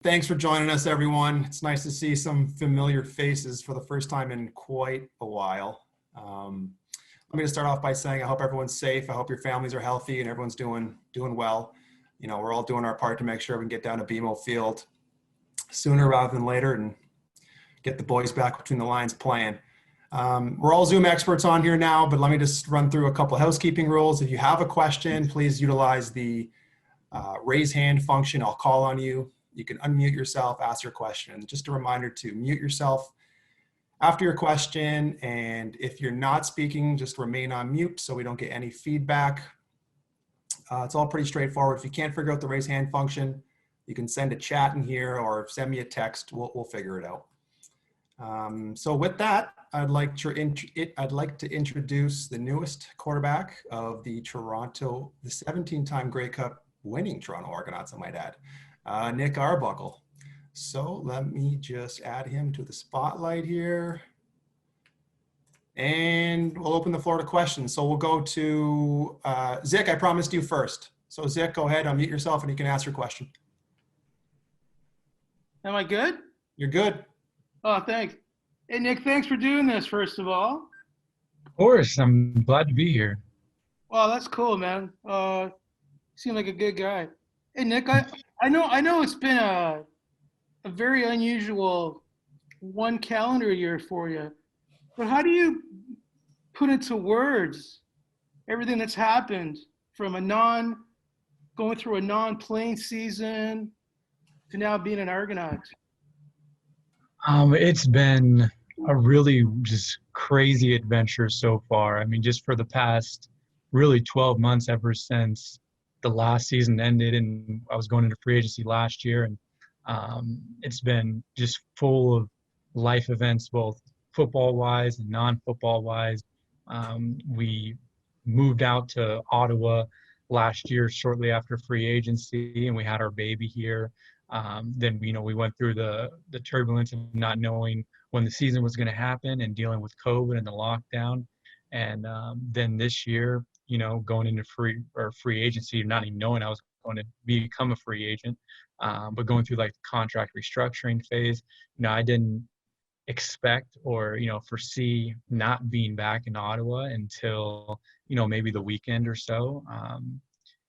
Thanks for joining us, everyone. It's nice to see some familiar faces for the first time in quite a while. Let me just start off by saying I hope everyone's safe. I hope your families are healthy and everyone's doing well. You know, we're all doing our part to make sure we can get down to BMO Field sooner rather than later and get the boys back between the lines playing. We're all Zoom experts on here now, but let me just run through a couple of housekeeping rules. If you have a question, please utilize the raise hand function. I'll call on you. You can unmute yourself, ask your question. Just a reminder to mute yourself after your question. And if you're not speaking, just remain on mute so we don't get any feedback. It's all pretty straightforward. If you can't figure out the raise hand function, you can send a chat in here or send me a text. We'll figure it out. So with that, I'd like to introduce the newest quarterback of the 17-time Grey Cup winning Toronto Argonauts, I might add. Nick Arbuckle. So let me just add him to the spotlight here. And we'll open the floor to questions. So we'll go to Zick. I promised you first. So Zick, go ahead, unmute yourself and you can ask your question. Am I good? You're good. Oh, thanks. Hey, Nick, thanks for doing this, first of all. Of course, I'm glad to be here. Well, that's cool, man. Seem like a good guy. Hey, Nick, I know it's been a very unusual one calendar year for you, but how do you put into words everything that's happened from going through a non-playing season to now being an Argonaut? It's been a really just crazy adventure so far. I mean, just for the past really 12 months, ever since the last season ended and I was going into free agency last year. And it's been just full of life events, both football wise and non-football wise. We moved out to Ottawa last year shortly after free agency, and we had our baby here. Then, we went through the turbulence of not knowing when the season was going to happen and dealing with COVID and the lockdown. And then this year, going into free agency, not even knowing I was going to become a free agent, but going through like the contract restructuring phase, I didn't expect or, foresee not being back in Ottawa until, maybe the weekend or so.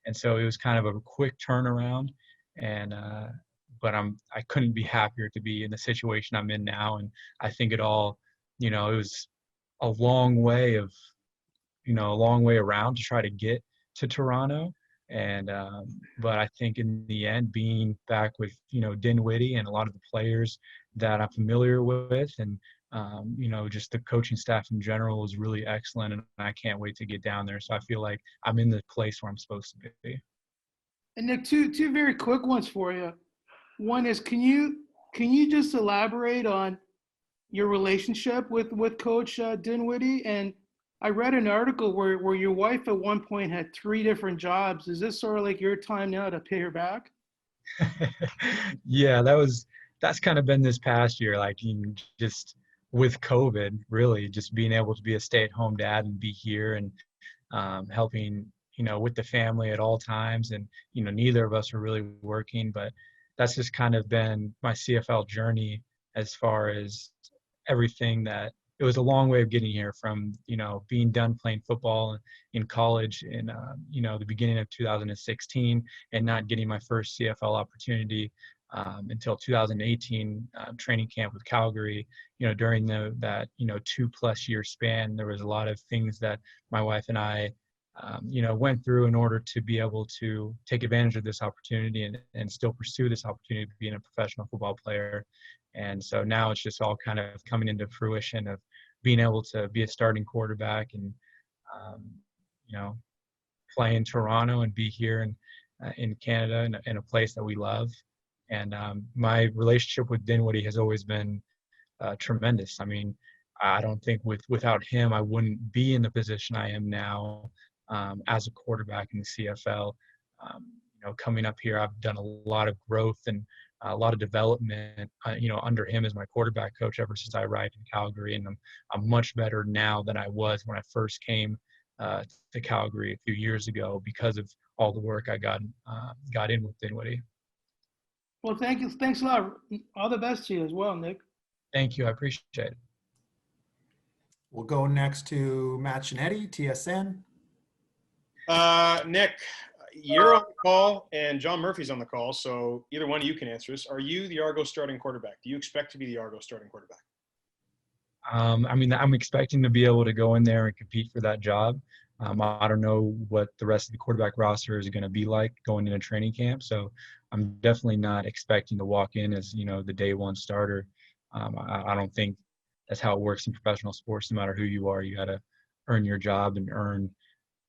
And so it was kind of a quick turnaround, and but I couldn't be happier to be in the situation I'm in now. And I think it all, it was a long way around to try to get to Toronto. And but I think in the end, being back with Dinwiddie and a lot of the players that I'm familiar with, and just the coaching staff in general was really excellent, and I can't wait to get down there. So I feel like I'm in the place where I'm supposed to be. And Nick, two very quick ones for you. One is, can you just elaborate on your relationship with Coach Dinwiddie? And I read an article where your wife at one point had 3 different jobs. Is this sort of like your time now to pay her back? Yeah, that's kind of been this past year, like just with COVID, really just being able to be a stay-at-home dad and be here and helping, with the family at all times. And, neither of us are really working, but that's just kind of been my CFL journey as far as everything that it was a long way of getting here from, being done playing football in college in, the beginning of 2016 and not getting my first CFL opportunity until 2018 training camp with Calgary. During that 2+ year span, there was a lot of things that my wife and I went through in order to be able to take advantage of this opportunity and still pursue this opportunity of being a professional football player. And so now it's just all kind of coming into fruition of being able to be a starting quarterback and, play in Toronto and be here in Canada in a place that we love. And my relationship with Dinwiddie has always been tremendous. I mean, I don't think without him, I wouldn't be in the position I am now as a quarterback in the CFL. Coming up here, I've done a lot of growth and a lot of development, under him as my quarterback coach ever since I arrived in Calgary. And I'm much better now than I was when I first came to Calgary a few years ago because of all the work I got in with Dinwiddie. Well, thank you. Thanks a lot. All the best to you as well, Nick. Thank you. I appreciate it. We'll go next to Matt Chinetti, TSN. Nick, you're on the call and John Murphy's on the call, so either one of you can answer this. Are you the Argos starting quarterback? Do you expect to be the Argos starting quarterback? I mean, I'm expecting to be able to go in there and compete for that job. I don't know what the rest of the quarterback roster is going to be like going into training camp, so I'm definitely not expecting to walk in as, the day one starter. I don't think that's how it works in professional sports. No matter who you are, you got to earn your job and earn,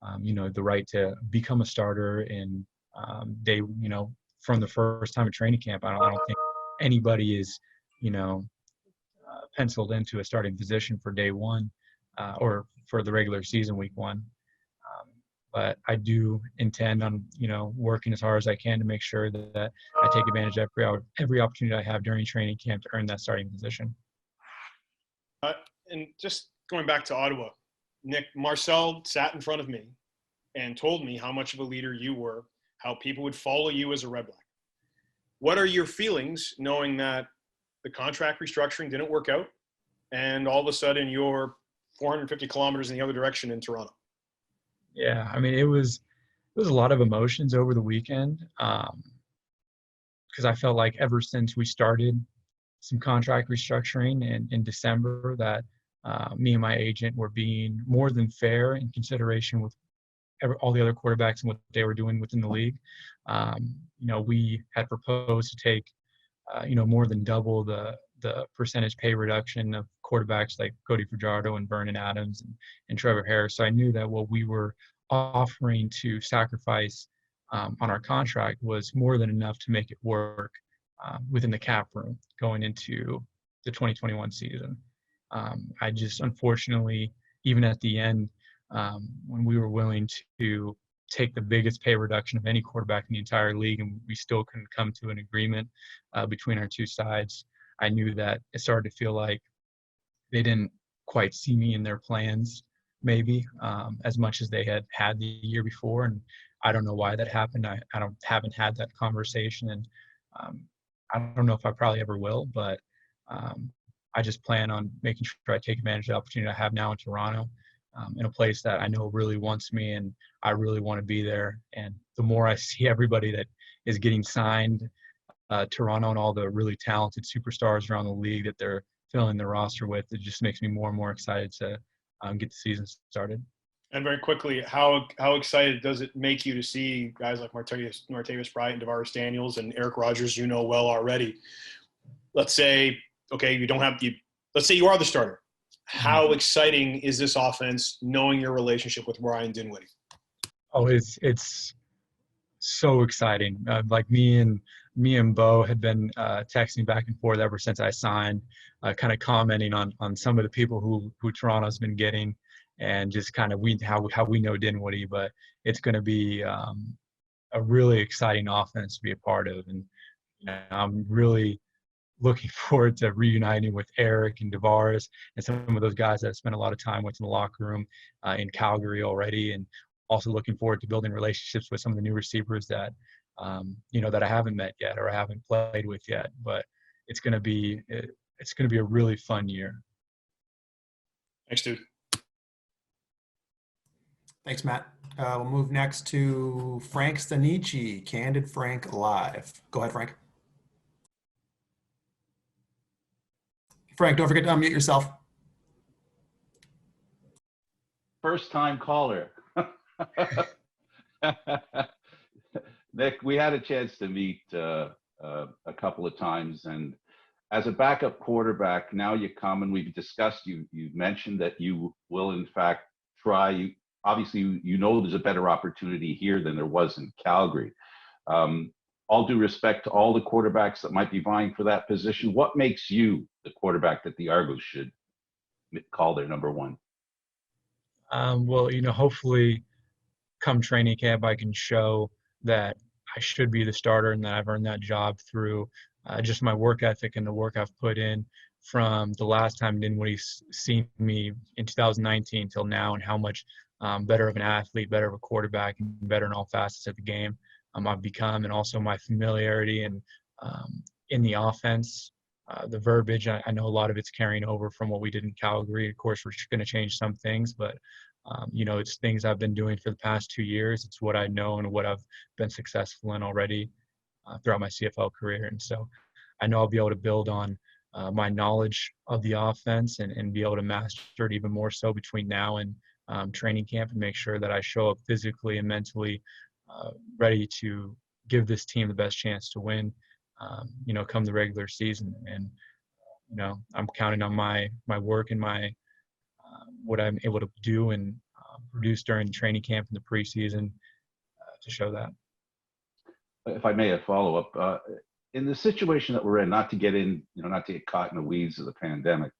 the right to become a starter. And from the first time at training camp, I don't think anybody is, penciled into a starting position for day one or for the regular season week one. But I do intend on, working as hard as I can to make sure that I take advantage of every opportunity I have during training camp to earn that starting position. And just going back to Ottawa, Nick, Marcel sat in front of me and told me how much of a leader you were, how people would follow you as a Red Black. What are your feelings knowing that the contract restructuring didn't work out and all of a sudden you're 450 kilometers in the other direction in Toronto? Yeah, I mean, it was a lot of emotions over the weekend because I felt like ever since we started some contract restructuring in December that me and my agent were being more than fair in consideration with all the other quarterbacks and what they were doing within the league. We had proposed to take, more than double the percentage pay reduction of quarterbacks like Cody Fajardo and Vernon Adams and Trevor Harris. So I knew that what we were offering to sacrifice on our contract was more than enough to make it work within the cap room going into the 2021 season. I just, unfortunately, even at the end, when we were willing to take the biggest pay reduction of any quarterback in the entire league and we still couldn't come to an agreement between our two sides, I knew that it started to feel like they didn't quite see me in their plans, maybe as much as they had the year before. And I don't know why that happened. I haven't had that conversation, and I don't know if I probably ever will, but I just plan on making sure I take advantage of the opportunity I have now in Toronto, in a place that I know really wants me and I really want to be there. And the more I see everybody that is getting signed, Toronto and all the really talented superstars around the league that they're filling their roster with, it just makes me more and more excited to get the season started. And very quickly, how excited does it make you to see guys like Martavis Bryant and DeVaris Daniels and Eric Rogers, well already? Let's say, okay, let's say you are the starter. How exciting is this offense knowing your relationship with Ryan Dinwiddie? Oh, it's so exciting. Like me and Bo had been texting back and forth ever since I signed, kind of commenting on some of the people who Toronto's been getting, and just kind of how we know Dinwiddie. But it's going to be a really exciting offense to be a part of, and I'm really looking forward to reuniting with Eric and DeVaris and some of those guys that I've spent a lot of time with in the locker room in Calgary already, and also looking forward to building relationships with some of the new receivers that that I haven't met yet or I haven't played with yet. But it's going to be a really fun year. Thanks, dude. Thanks, Matt. We'll move next to Frank Stanici, Candid Frank Live. Go ahead, Frank. Frank, don't forget to unmute yourself. First time caller. Nick, we had a chance to meet a couple of times, and as a backup quarterback, now you come and we've discussed, you've mentioned that you will in fact try. Obviously, there's a better opportunity here than there was in Calgary. All due respect to all the quarterbacks that might be vying for that position, what makes you the quarterback that the Argos should call their number one? Well, hopefully come training camp, I can show that I should be the starter and that I've earned that job through just my work ethic and the work I've put in from the last time Dinwiddie's seen me in 2019 till now, and how much better of an athlete, better of a quarterback, and better in all facets of the game I've become, and also my familiarity and in the offense. The verbiage, I know a lot of it's carrying over from what we did in Calgary. Of course, we're going to change some things, but it's things I've been doing for the past 2 years. It's what I know and what I've been successful in already throughout my CFL career. And so I know I'll be able to build on my knowledge of the offense and be able to master it even more so between now and training camp, and make sure that I show up physically and mentally ready to give this team the best chance to win, come the regular season. And, I'm counting on my work and my what I'm able to do and produce during training camp and the preseason to show that. If I may, a follow-up. In the situation that we're in, not to get caught in the weeds of the pandemic,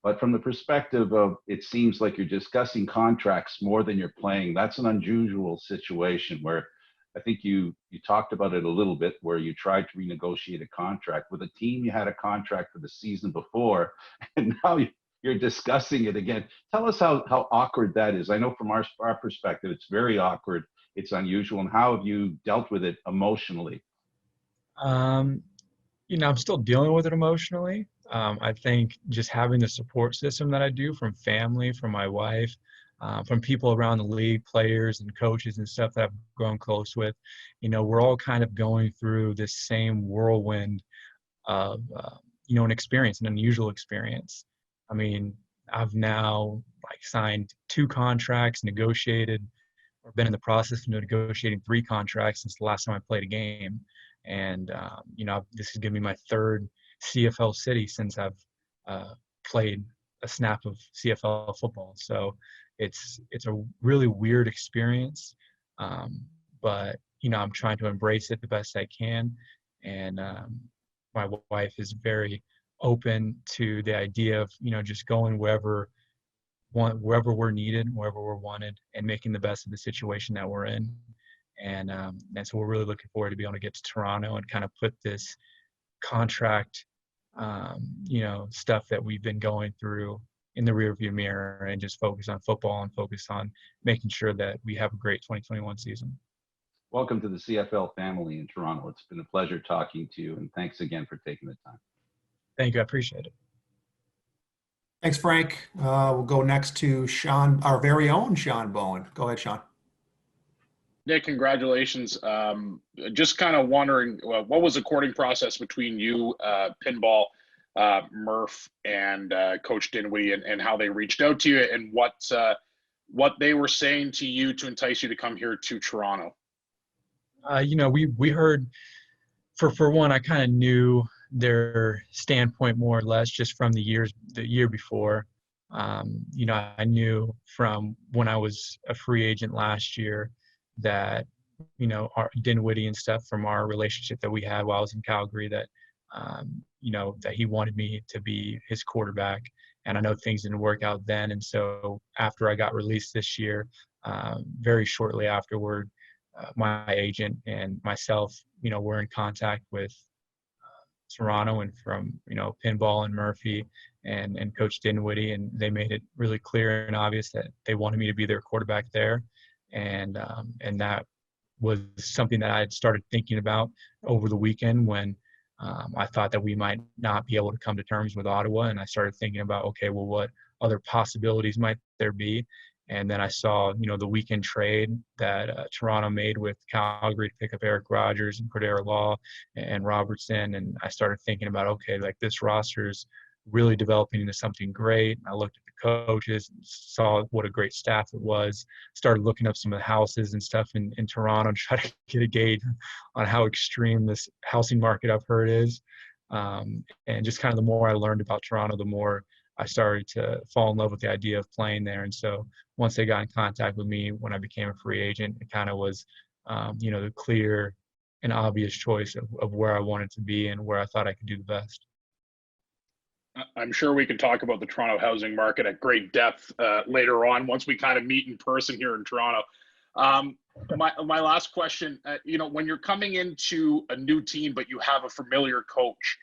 but from the perspective of, it seems like you're discussing contracts more than you're playing. That's an unusual situation where I think you talked about it a little bit, where you tried to renegotiate a contract with a team you had a contract for the season before, and now you're discussing it again. Tell us how awkward that is. I know from our perspective, it's very awkward. It's unusual. And how have you dealt with it emotionally? I'm still dealing with it emotionally. I think just having the support system that I do from family, from my wife, from people around the league, players and coaches and stuff that I've grown close with, we're all kind of going through this same whirlwind of, an experience, an unusual experience. I mean, I've now signed 2 contracts, negotiated, or been in the process of negotiating 3 contracts since the last time I played a game. And, this is going to be my 3rd CFL city since I've played a snap of CFL football. So it's a really weird experience, but, I'm trying to embrace it the best I can. And my wife is very open to the idea of, just going wherever we're needed, wherever we're wanted, and making the best of the situation that we're in. And so we're really looking forward to be able to get to Toronto and kind of put this contract, stuff that we've been going through in the rearview mirror, and just focus on football and focus on making sure that we have a great 2021 season. Welcome to the CFL family in Toronto. It's been a pleasure talking to you, and thanks again for taking the time. Thank you. I appreciate it. Thanks, Frank. We'll go next to Sean, our very own Sean Bowen. Go ahead, Sean. Nick, congratulations. Just kind of wondering, what was the courting process between you, Pinball, Murph, and Coach Dinwiddie, and how they reached out to you, and what they were saying to you to entice you to come here to Toronto? We heard, for one, I kind of knew their standpoint more or less just from the year before. I knew from when I was a free agent last year that, our Dinwiddie and stuff, from our relationship that we had while I was in Calgary, that, that he wanted me to be his quarterback. And I know things didn't work out then. And so after I got released this year, very shortly afterward, my agent and myself, were in contact with Toronto, and from, Pinball and Murphy and Coach Dinwiddie, and they made it really clear and obvious that they wanted me to be their quarterback there. And that was something that I had started thinking about over the weekend when I thought that we might not be able to come to terms with Ottawa. And I started thinking about, okay, well, what other possibilities might there be? And then I saw, the weekend trade that Toronto made with Calgary to pick up Eric Rogers and Cordero Law and Robertson. And I started thinking about, okay, this roster is really developing into something great. I looked at the coaches, saw what a great staff it was, started looking up some of the houses and stuff in Toronto to try to get a gauge on how extreme this housing market I've heard is. And just kind of the more I learned about Toronto, the more I started to fall in love with the idea of playing there. And so once they got in contact with me when I became a free agent, it kind of was, the clear and obvious choice of where I wanted to be and where I thought I could do the best. I'm sure we can talk about the Toronto housing market at great depth later on once we kind of meet in person here in Toronto. My last question, when you're coming into a new team but you have a familiar coach,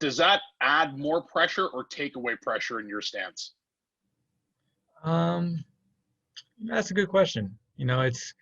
does that add more pressure or take away pressure in your stance? That's a good question. It's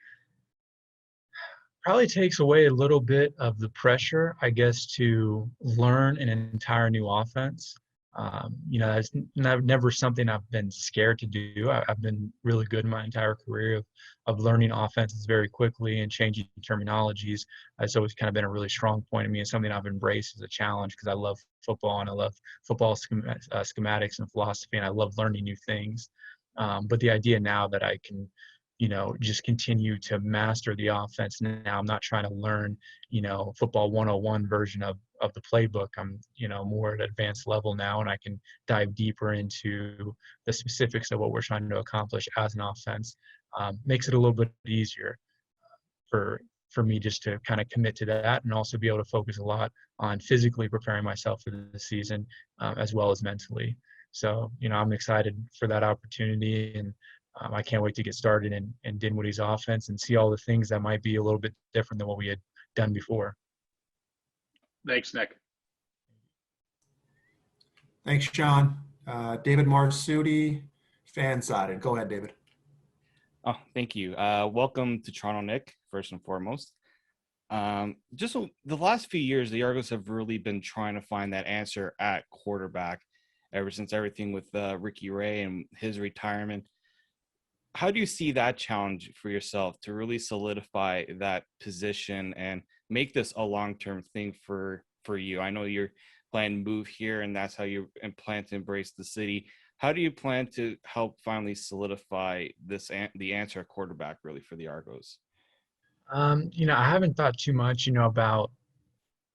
Probably takes away a little bit of the pressure, I guess, to learn an entire new offense. That's never something I've been scared to do. I've been really good in my entire career of learning offenses very quickly and changing terminologies. It's always kind of been a really strong point of me and something I've embraced as a challenge because I love football and I love football schematics and philosophy, and I love learning new things. But the idea now that I can just continue to master the offense. Now I'm not trying to learn, football 101 version of the playbook. I'm, more at advanced level now, and I can dive deeper into the specifics of what we're trying to accomplish as an offense. Makes it a little bit easier for me just to kind of commit to that and also be able to focus a lot on physically preparing myself for the season as well as mentally. So, I'm excited for that opportunity, and I can't wait to get started in Dinwiddie's offense and see all the things that might be a little bit different than what we had done before. Thanks, Nick. Thanks, Sean. David Marsudi, Fansided. Go ahead, David. Oh, thank you. Welcome to Toronto, Nick, first and foremost. Just the last few years, the Argos have really been trying to find that answer at quarterback ever since everything with Ricky Ray and his retirement. How do you see that challenge for yourself to really solidify that position and make this a long-term thing for you? I know you're planning to move here and that's how you plan to embrace the city. How do you plan to help finally solidify the answer at quarterback really for the Argos? I haven't thought too much, about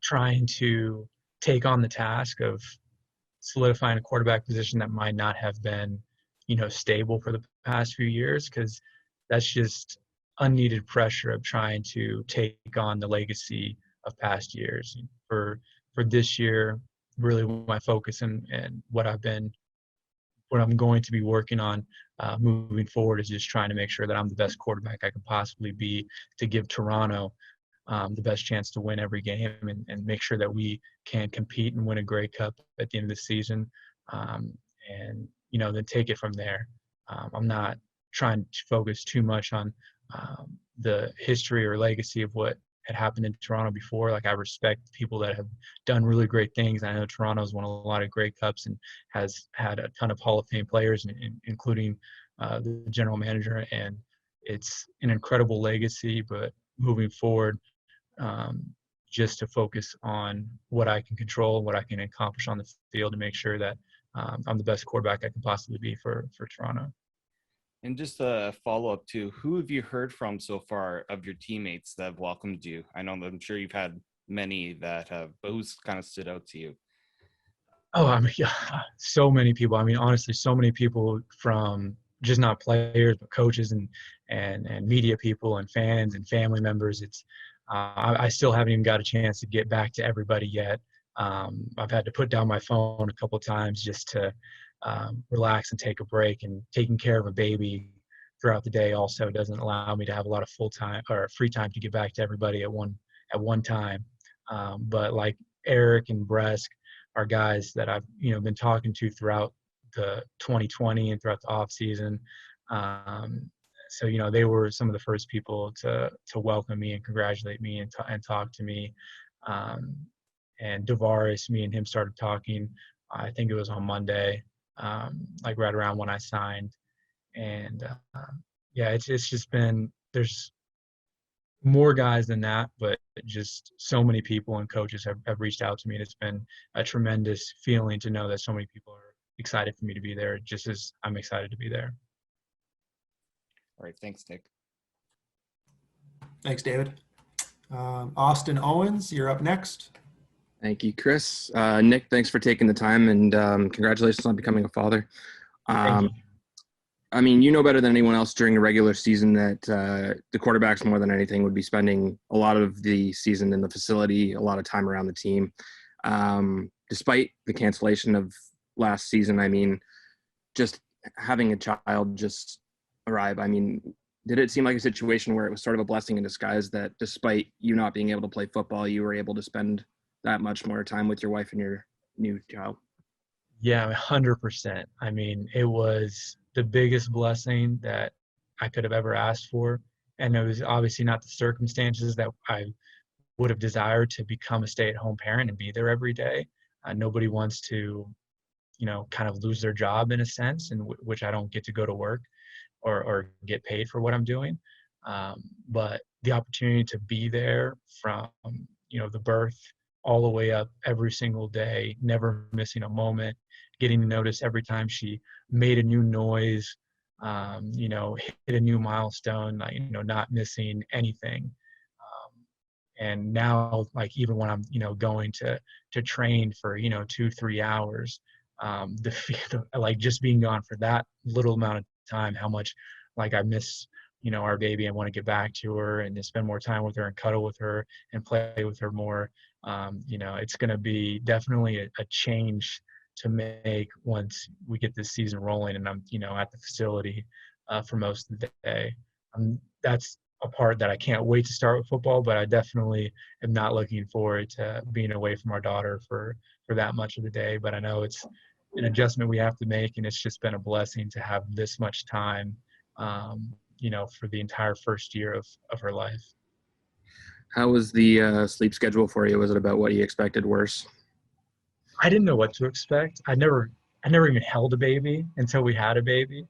trying to take on the task of solidifying a quarterback position that might not have been stable for the past few years, because that's just unneeded pressure of trying to take on the legacy of past years. For this year, really my focus and what I'm going to be working on moving forward is just trying to make sure that I'm the best quarterback I can possibly be to give Toronto the best chance to win every game and make sure that we can compete and win a Grey Cup at the end of the season. And then take it from there. I'm not trying to focus too much on the history or legacy of what had happened in Toronto before. Like, I respect people that have done really great things. I know Toronto's won a lot of Grey Cups and has had a ton of Hall of Fame players, including the general manager, and it's an incredible legacy. But moving forward, just to focus on what I can control, what I can accomplish on the field, to make sure that I'm the best quarterback I can possibly be for Toronto. And just a follow-up to, who have you heard from so far of your teammates that have welcomed you? I'm sure you've had many that have, but who's kind of stood out to you? Oh, so many people. Honestly, so many people, from just not players, but coaches and media people and fans and family members. It's I still haven't even got a chance to get back to everybody yet. I've had to put down my phone a couple of times just to relax and take a break, and taking care of a baby throughout the day also doesn't allow me to have a lot of full-time or free time to get back to everybody at one time. But like Eric and Bresk are guys that I've been talking to throughout the 2020 and throughout the off season. So they were some of the first people to welcome me and congratulate me and talk to me. And Davaris, me and him started talking, I think it was on Monday, like right around when I signed. And it's just been, there's more guys than that, but just so many people and coaches have reached out to me. And it's been a tremendous feeling to know that so many people are excited for me to be there, just as I'm excited to be there. All right. Thanks, Nick. Thanks, David. Austin Owens, you're up next. Thank you, Chris. Nick, thanks for taking the time, and congratulations on becoming a father. Thank you. You know better than anyone else during the regular season that the quarterbacks, more than anything, would be spending a lot of the season in the facility, a lot of time around the team. Despite the cancellation of last season, just having a child just arrive, did it seem like a situation where it was sort of a blessing in disguise that despite you not being able to play football, you were able to spend that much more time with your wife and your new child? Yeah, 100%. It was the biggest blessing that I could have ever asked for. and it was obviously not the circumstances that I would have desired to become a stay-at-home parent and be there every day. Nobody wants to, kind of lose their job in a sense, in which I don't get to go to work or get paid for what I'm doing. But the opportunity to be there from, the birth all the way up every single day, never missing a moment, getting to notice every time she made a new noise, hit a new milestone, not missing anything. And now, like, even when I'm, going to train for, 2-3 hours, like just being gone for that little amount of time, how much like I miss, our baby and want to get back to her and to spend more time with her and cuddle with her and play with her more. It's going to be definitely a change to make once we get this season rolling and I'm, at the facility for most of the day. That's a part that I can't wait to start with football, but I definitely am not looking forward to being away from our daughter for that much of the day. But I know it's an adjustment we have to make, and it's just been a blessing to have this much time, for the entire first year of her life. How was the sleep schedule for you? Was it about what you expected, worse? I didn't know what to expect. I never even held a baby until we had a baby.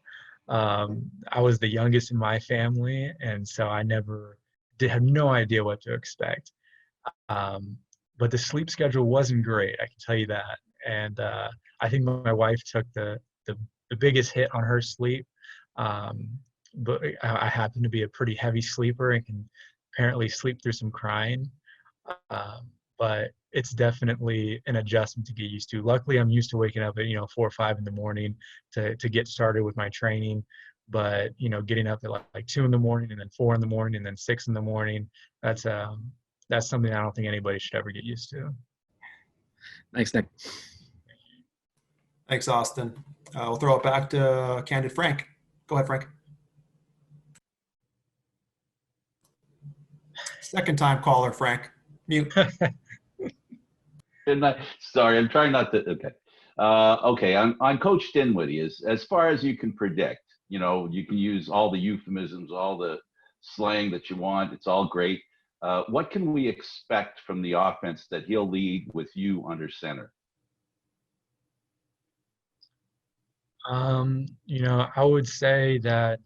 I was the youngest in my family, and so I had no idea what to expect. But the sleep schedule wasn't great, I can tell you that. And I think my wife took the biggest hit on her sleep. But I happen to be a pretty heavy sleeper and can apparently sleep through some crying. But it's definitely an adjustment to get used to. Luckily, I'm used to waking up at 4 or 5 in the morning to get started with my training. But getting up at like 2 in the morning and then 4 in the morning and then 6 in the morning, that's something I don't think anybody should ever get used to. Thanks, Nick. Thanks, Austin. We'll throw it back to Candid Frank. Go ahead, Frank. Second time caller, Frank. Mute. Sorry, I'm trying not to. Okay. Okay. On Coach Dinwiddie, as far as you can predict, you can use all the euphemisms, all the slang that you want. It's all great. What can we expect from the offense that he'll lead with you under center? I would say that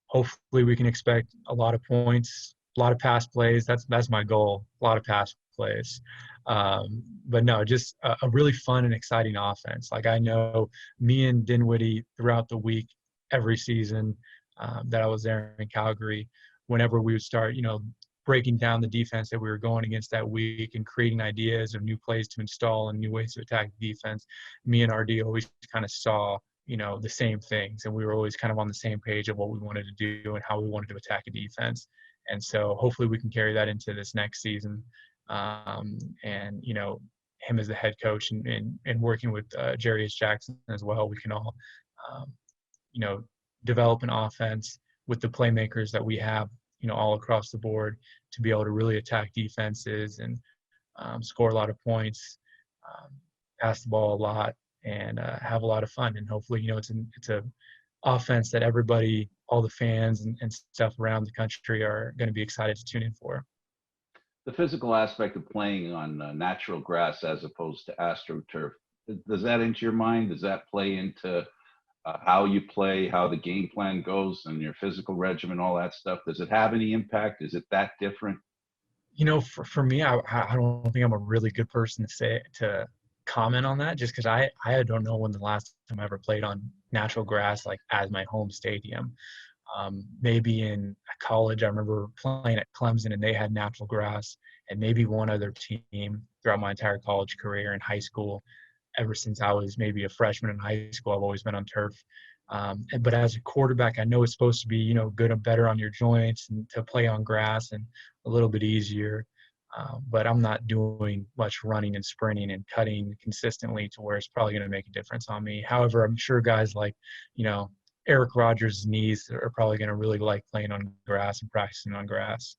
hopefully we can expect a lot of points, a lot of pass plays. That's my goal. A lot of pass plays. But no, just a really fun and exciting offense. Like, I know me and Dinwiddie throughout the week, every season that I was there in Calgary, whenever we would start, breaking down the defense that we were going against that week and creating ideas of new plays to install and new ways to attack the defense, me and RD always kind of saw, the same things. And we were always kind of on the same page of what we wanted to do and how we wanted to attack a defense. And so hopefully we can carry that into this next season. And, him as the head coach and working with Jerry H. Jackson as well, we can all, develop an offense with the playmakers that we have, all across the board to be able to really attack defenses and score a lot of points, pass the ball a lot, and have a lot of fun. And hopefully, it's a offense that everybody, all the fans and stuff around the country are going to be excited to tune in for. The physical aspect of playing on natural grass as opposed to AstroTurf, does that enter your mind? Does that play into how you play, how the game plan goes, and your physical regimen, all that stuff? Does it have any impact? Is it that different? For me, I don't think I'm a really good person to comment on that, just because I don't know when the last time I ever played on natural grass, like as my home stadium. Maybe in college, I remember playing at Clemson and they had natural grass, and maybe one other team throughout my entire college career. In high school, ever since I was maybe a freshman in high school, I've always been on turf. But as a quarterback, I know it's supposed to be, good and better on your joints and to play on grass and a little bit easier. But I'm not doing much running and sprinting and cutting consistently to where it's probably going to make a difference on me. However, I'm sure guys like, Eric Rodgers' knees are probably going to really like playing on grass and practicing on grass.